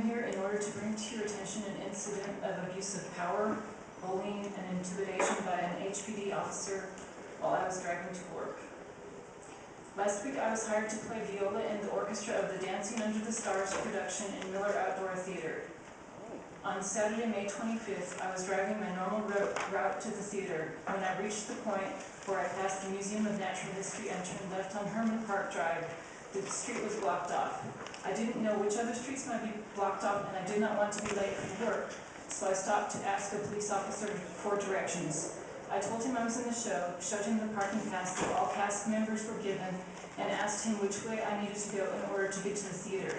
here in order to bring to your attention an incident of abuse of power, bullying, and intimidation by an HPD officer while I was driving to work. Last week I was hired to play viola in the orchestra of the Dancing Under the Stars production in Miller Outdoor Theater. On Saturday, May 25th, I was driving my normal route to the theater when I reached the point where I passed the Museum of Natural History and turned left on Herman Park Drive. The street was blocked off. I didn't know which other streets might be blocked off, and I did not want to be late for work, so I stopped to ask a police officer for directions. I told him I was in the show, showed him the parking pass that all cast members were given, and asked him which way I needed to go in order to get to the theater.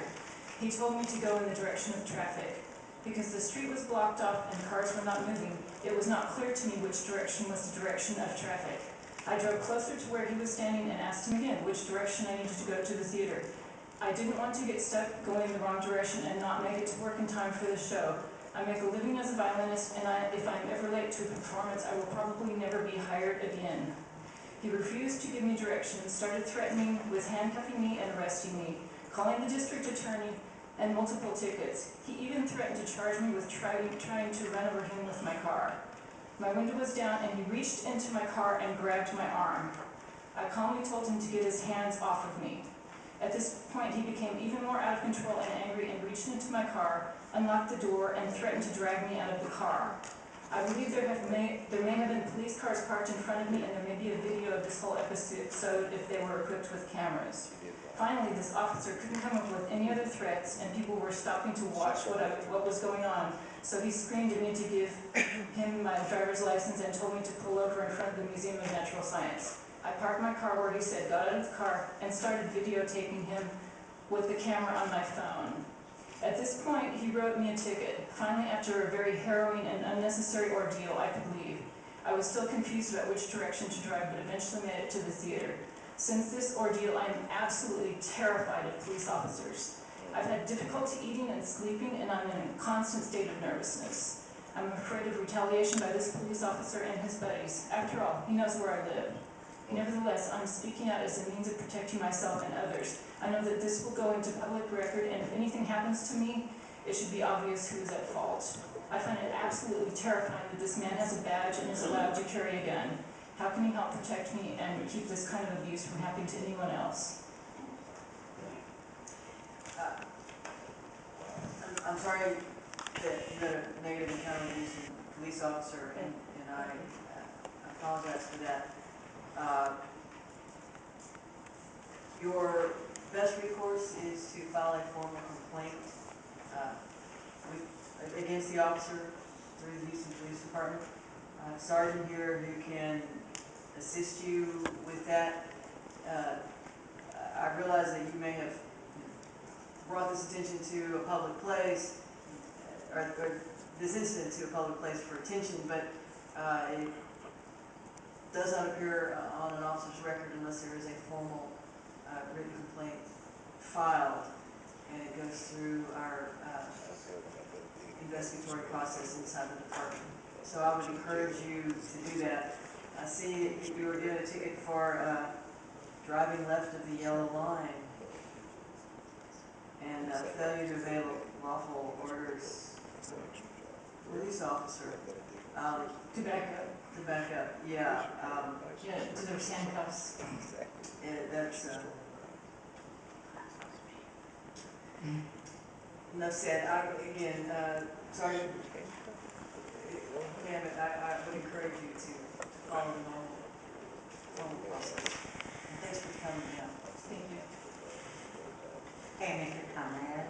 He told me to go in the direction of traffic. Because the street was blocked off and cars were not moving, it was not clear to me which direction was the direction of traffic. I drove closer to where he was standing and asked him again which direction I needed to go to the theater. I didn't want to get stuck going the wrong direction and not make it to work in time for the show. I make a living as a violinist, and if I'm ever late to a performance, I will probably never be hired again. He refused to give me directions, started threatening with handcuffing me and arresting me, calling the district attorney, and multiple tickets. He even threatened to charge me with trying to run over him with my car. My window was down and he reached into my car and grabbed my arm. I calmly told him to get his hands off of me. At this point, he became even more out of control and angry and reached into my car, unlocked the door, and threatened to drag me out of the car. I believe there may have been police cars parked in front of me, and there may be a video of this whole episode if they were equipped with cameras. Finally, this officer couldn't come up with any other threats, and people were stopping to watch what was going on, so he screamed at me to give him my driver's license and told me to pull over in front of the Museum of Natural Science. I parked my car where he said, got out of the car, and started videotaping him with the camera on my phone. At this point, he wrote me a ticket. Finally, after a very harrowing and unnecessary ordeal, I could leave. I was still confused about which direction to drive, but eventually made it to the theater. Since this ordeal, I am absolutely terrified of police officers. I've had difficulty eating and sleeping, and I'm in a constant state of nervousness. I'm afraid of retaliation by this police officer and his buddies. After all, he knows where I live. Nevertheless, I'm speaking out as a means of protecting myself and others. I know that this will go into public record, and if anything happens to me, it should be obvious who is at fault. I find it absolutely terrifying that this man has a badge and is allowed to carry a gun. How can he help protect me and keep this kind of abuse from happening to anyone else? I'm sorry that you had a negative encounter with using a police officer, and I apologize for that. Your best recourse is to file a formal complaint against the officer through the Houston Police Department. Sergeant here who can assist you with that. I realize that you may have brought this attention to a public place, or this incident to a public place for attention, but it does not appear on an officer's record unless there is a formal written complaint filed, and it goes through our investigatory process inside the department. So I would encourage you to do that. I see that you were given a ticket for driving left of the yellow line and failure to obey lawful orders. Police officer. To back up. To back up, yeah. Yeah, to those handcuffs. That's enough said. Again, sorry, damn it, I would encourage you to follow the normal process. And thanks for coming down. Thank you. Hey, Mr. Conrad.